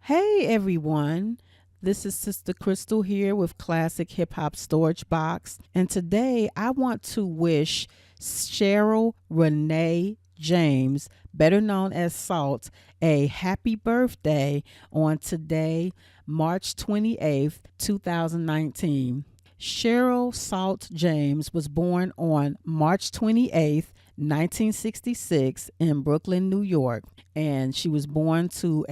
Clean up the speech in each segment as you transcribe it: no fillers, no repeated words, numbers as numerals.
Hey everyone, this is Sister Crystal here with Classic Hip Hop Storage Box, and today I want to wish Cheryl Renee James, better known as Salt, a happy birthday on today, March 28th, 2019. Cheryl Salt James was born on March 28th, 1966 in Brooklyn, New York, and she was born to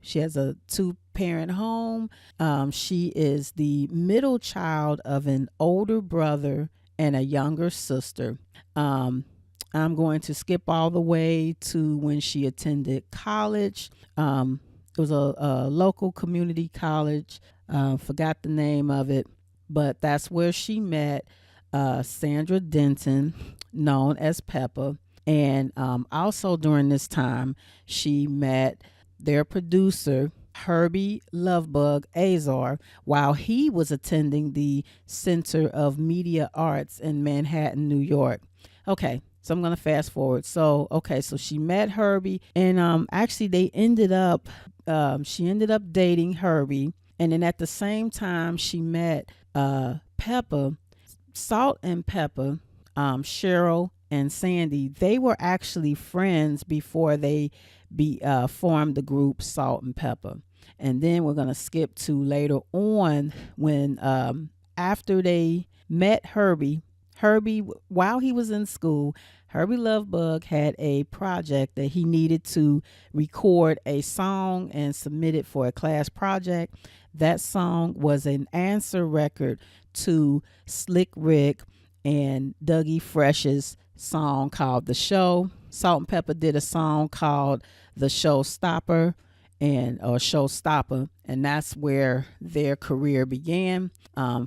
she has a two-parent home. She is the middle child of an older brother and a younger sister. I'm going to skip all the way to when she attended college. It was a local community college. Forgot the name of it, but that's where she met Sandra Denton, known as Peppa. And also during this time, she met their producer, Herbie Lovebug Azar, while he was attending the Center of Media Arts in Manhattan, New York. Okay, so I'm going to fast forward. So she met Herbie, and actually she ended up dating Herbie. And then at the same time, she met Peppa. Salt and Peppa, Cheryl and Sandy, they were actually friends before they formed the group Salt and Peppa. And then we're going to skip to later on when after they met Herbie, while he was in school, Herbie Lovebug had a project that he needed to record a song and submit it for a class project. That song was an answer record to Slick Rick and Dougie Fresh's song called The Show. Salt and Peppa did a song called The Showstopper or Showstopper, and that's where their career began.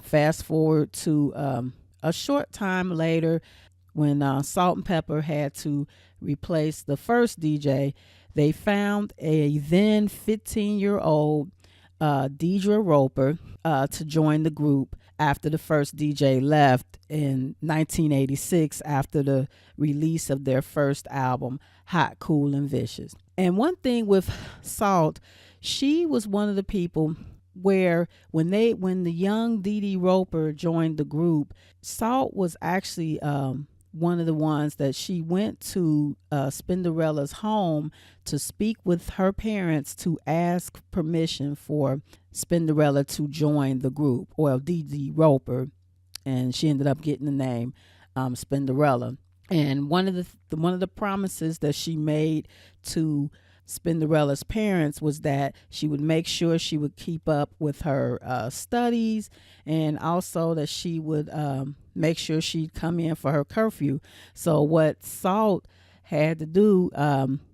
Fast forward to a short time later, when Salt and Peppa had to replace the first DJ, they found a then 15-year-old Deidre Roper to join the group after the first DJ left in 1986 after the release of their first album, Hot, Cool, and Vicious. And one thing with Salt, she was one of the people where when the young Dee Dee Roper joined the group, Salt was actually one of the ones that she went to Spinderella's home to speak with her parents to ask permission for Spinderella to join the group, or Dee Dee Roper, and she ended up getting the name Spinderella. And one of the promises that she made to Spinderella's parents was that she would make sure she would keep up with her studies, and also that she would make sure she'd come in for her curfew. So what Salt had to do,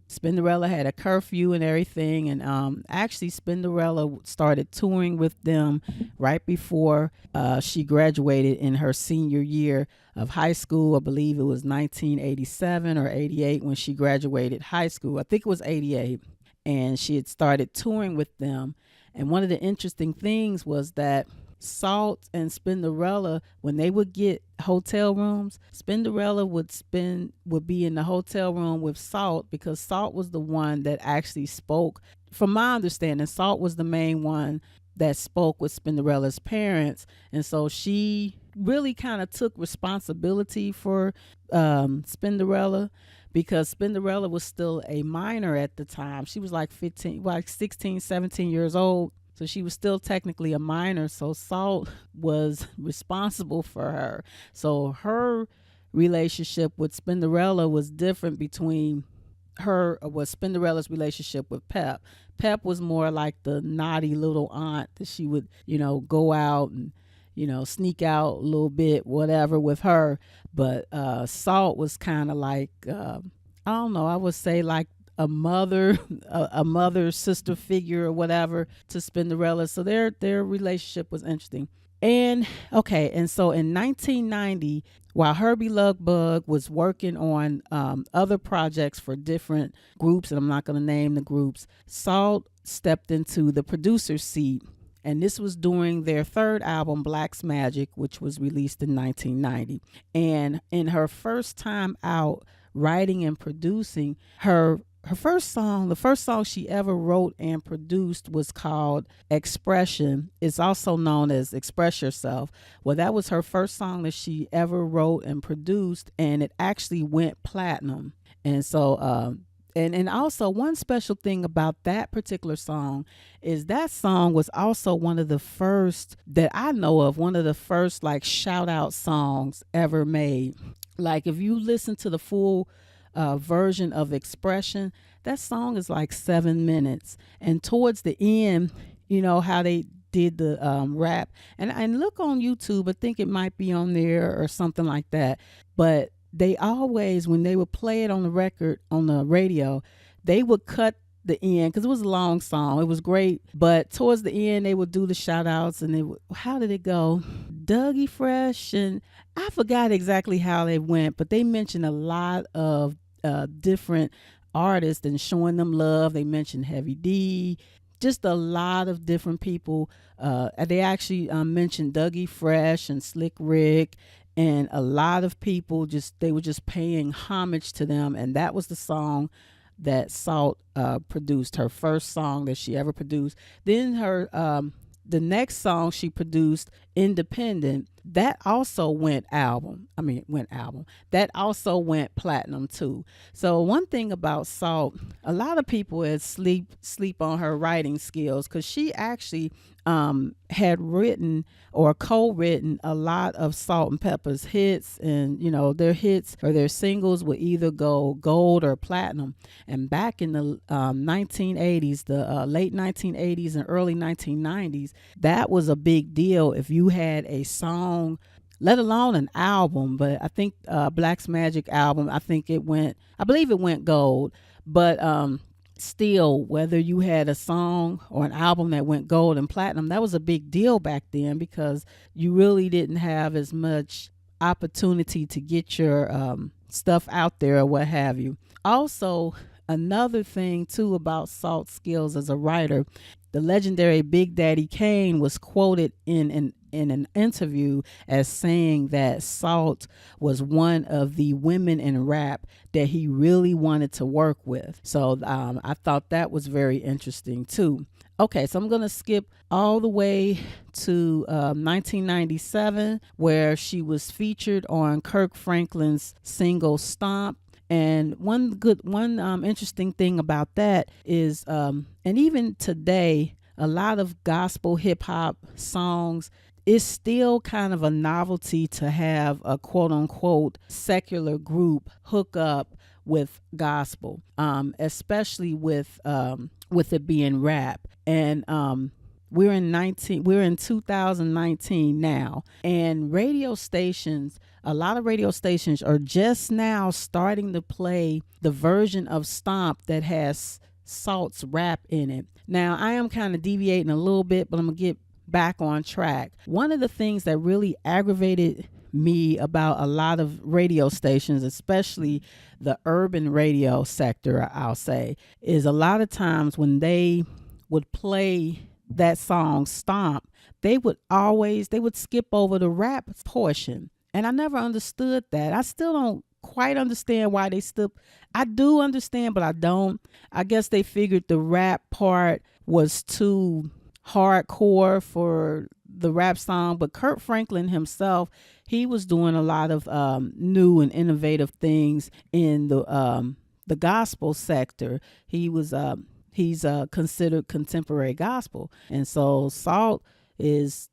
Spinderella had a curfew and everything, and actually Spinderella started touring with them right before she graduated in her senior year of high school. I believe it was 1987 or 88 when she graduated high school. I think it was 88, and she had started touring with them. And one of the interesting things was that Salt and Spinderella, when they would get hotel rooms, Spinderella would be in the hotel room with Salt, because Salt was the one that actually spoke. From my understanding, Salt was the main one that spoke with Spinderella's parents, and so she really kind of took responsibility for Spinderella, because Spinderella was still a minor at the time. She was like 16, 17 years old. So she was still technically a minor. So Salt was responsible for her. So her relationship with Spinderella was different between Spinderella's relationship with Pep. Pep was more like the naughty little aunt that she would, go out and, sneak out a little bit, whatever, with her. But Salt was kind of like, I don't know, I would say like a mother, a mother sister figure or whatever to Spinderella. So their relationship was interesting. And so in 1990, while Herbie Lovebug was working on other projects for different groups, and I'm not going to name the groups, Salt stepped into the producer's seat. And this was during their third album, Black's Magic, which was released in 1990. And in her first time out writing and producing, her her first song, the first song she ever wrote and produced was called Expression. It's also known as Express Yourself. Well, that was her first song that she ever wrote and produced, and it actually went platinum. And so, and also one special thing about that particular song is that song was also one of the first that I know of, one of the first like shout out songs ever made. Like if you listen to the full version of Expression, that song is like 7 minutes. And towards the end, you know how they did the rap, and look on YouTube. I think it might be on there or something like that. But they always, when they would play it on the record on the radio, they would cut the end because it was a long song. It was great, but towards the end they would do the shout outs, and how did it go? Dougie Fresh, and I forgot exactly how they went, but they mentioned a lot of different artists and showing them love. They mentioned Heavy D, just a lot of different people. They actually mentioned Dougie Fresh and Slick Rick, and a lot of people they were just paying homage to them. And that was the song that Salt produced, her first song that she ever produced. Then the next song she produced, Independent, that also went album. That also went platinum too. So one thing about Salt, a lot of people sleep on her writing skills, because she actually had written or co-written a lot of Salt and Pepa's hits, and you know their hits or their singles would either go gold or platinum. And back in the 1980s, the late 1980s and early 1990s, that was a big deal if you had a song, let alone an album. But I think Black's Magic album, I believe it went gold. But still, whether you had a song or an album that went gold and platinum, that was a big deal back then, because you really didn't have as much opportunity to get your stuff out there or what have you. Also, another thing too about Salt's skills as a writer, the legendary Big Daddy Kane was quoted in an interview as saying that Salt was one of the women in rap that he really wanted to work with. So I thought that was very interesting too. Okay, so I'm going to skip all the way to 1997, where she was featured on Kirk Franklin's single Stomp. And one interesting thing about that is, and even today, a lot of gospel hip hop songs, it's still kind of a novelty to have a quote unquote secular group hook up with gospel, especially with it being rap. And we're in 2019 now, and a lot of radio stations are just now starting to play the version of Stomp that has Salt's rap in it. Now, I am kind of deviating a little bit, but I'm gonna get back on track. One of the things that really aggravated me about a lot of radio stations, especially the urban radio sector, I'll say, is a lot of times when they would play that song Stomp, they would skip over the rap portion. And I never understood that. I still don't quite understand why they still. I do understand, but I don't. I guess they figured the rap part was too hardcore for the rap song. But Kurt Franklin himself, he was doing a lot of new and innovative things in the gospel sector. He's considered contemporary gospel, and so Salt is,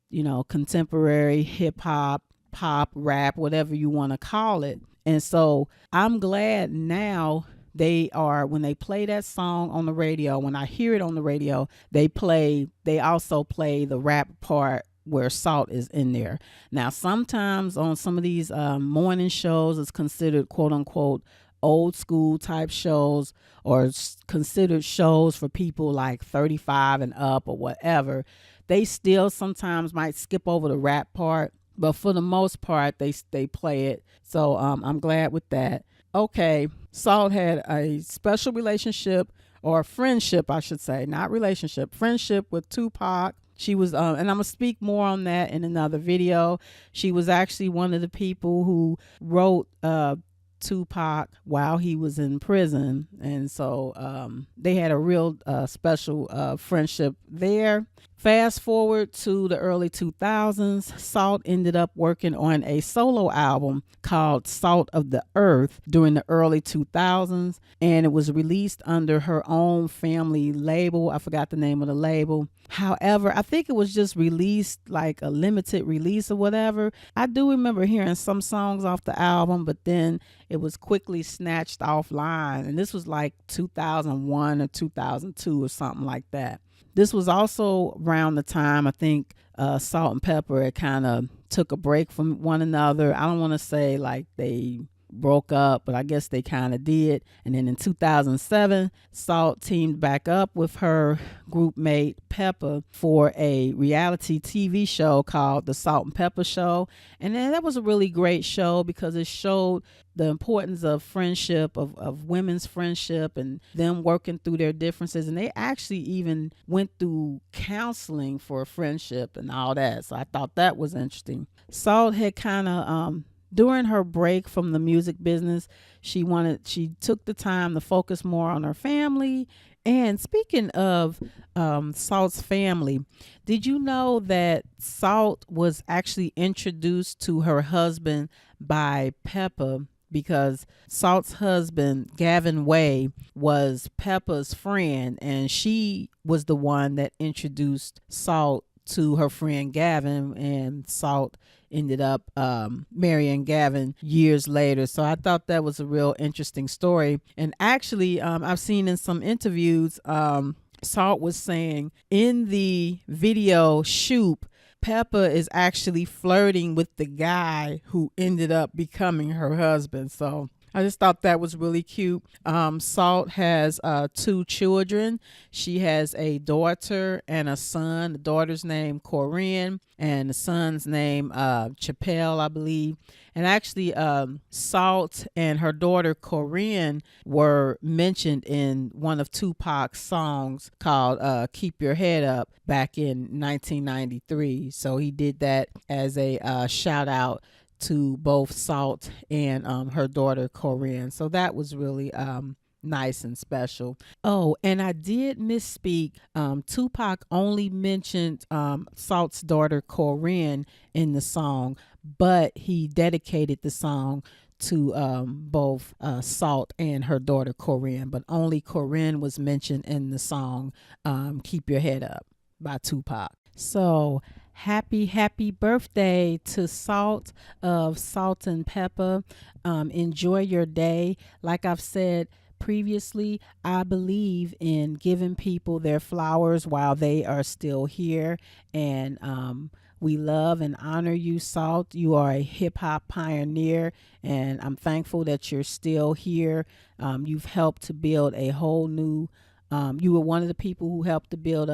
contemporary hip hop, pop, rap, whatever you want to call it. And so I'm glad now when they play that song on the radio, when I hear it on the radio, they also play the rap part where Salt is in there. Now, sometimes on some of these morning shows, it's considered quote unquote old school type shows, or considered shows for people like 35 and up or whatever. They still sometimes might skip over the rap part, but for the most part, they play it. So I'm glad with that. Okay, Salt had a special relationship, or friendship, I should say, not relationship, friendship with Tupac. She was, and I'm going to speak more on that in another video. She was actually one of the people who wrote Tupac while he was in prison. And so they had a real special friendship there. Fast forward to the early 2000s, Salt ended up working on a solo album called Salt of the Earth during the early 2000s, and it was released under her own family label. I forgot the name of the label. However, I think it was just released like a limited release or whatever. I do remember hearing some songs off the album, but then it was quickly snatched offline. And this was like 2001 or 2002 or something like that. This was also around the time I think Salt and Pepper had kind of took a break from one another. I don't want to say like they broke up, but I guess they kind of did. And then in 2007, Salt teamed back up with her group mate Peppa for a reality TV show called The Salt and Pepper Show. And then that was a really great show because it showed the importance of friendship, of women's friendship, and them working through their differences. And they actually even went through counseling for friendship and all that. So I thought that was interesting. Salt had kind of during her break from the music business, she took the time to focus more on her family. And speaking of Salt's family, did you know that Salt was actually introduced to her husband by Peppa? Because Salt's husband, Gavin Way, was Peppa's friend, and she was the one that introduced Salt to her friend Gavin, and Salt ended up marrying Gavin years later. So I thought that was a real interesting story. And actually, I've seen in some interviews, Salt was saying in the video Shoop, Peppa is actually flirting with the guy who ended up becoming her husband. So I just thought that was really cute. Salt has 2 children. She has a daughter and a son. The daughter's name Corinne and the son's name Chappelle, I believe. And actually, Salt and her daughter Corinne were mentioned in one of Tupac's songs called Keep Your Head Up back in 1993. So he did that as a shout out to both Salt and her daughter Corinne. So that was really nice and special. Oh, and I did misspeak. Tupac only mentioned Salt's daughter Corinne in the song, but he dedicated the song to both Salt and her daughter Corinne, but only Corinne was mentioned in the song Keep Your Head Up by Tupac. So happy birthday to Salt of Salt and Peppa. Enjoy your day. Like I've said previously, I believe in giving people their flowers while they are still here. And we love and honor you, Salt. You are a hip hop pioneer, and I'm thankful that you're still here. You've helped to build a whole new, you were one of the people who helped to build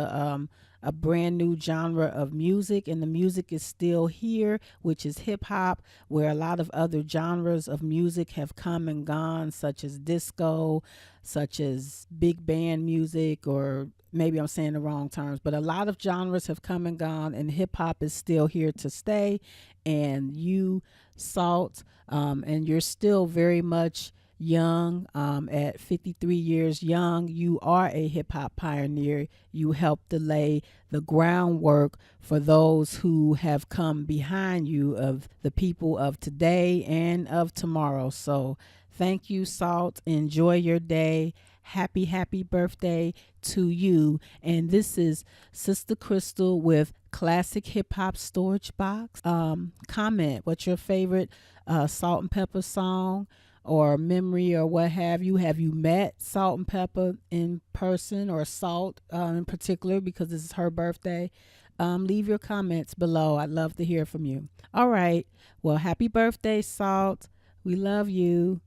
a brand new genre of music, and the music is still here, which is hip hop, where a lot of other genres of music have come and gone, such as disco, such as big band music, or maybe I'm saying the wrong terms, but a lot of genres have come and gone, and hip hop is still here to stay. And you, Salt, and you're still very much young, at 53 years young, you are a hip hop pioneer. You helped to lay the groundwork for those who have come behind you, of the people of today and of tomorrow. So thank you, Salt. Enjoy your day. Happy birthday to you. And this is Sister Crystal with Classic Hip Hop Storage Box. Comment what's your favorite Salt and Pepper song or memory or what have you. Have you met Salt and Pepper in person, or Salt in particular, because this is her birthday? Leave your comments below. I'd love to hear from you. All right. Well, happy birthday, Salt. We love you.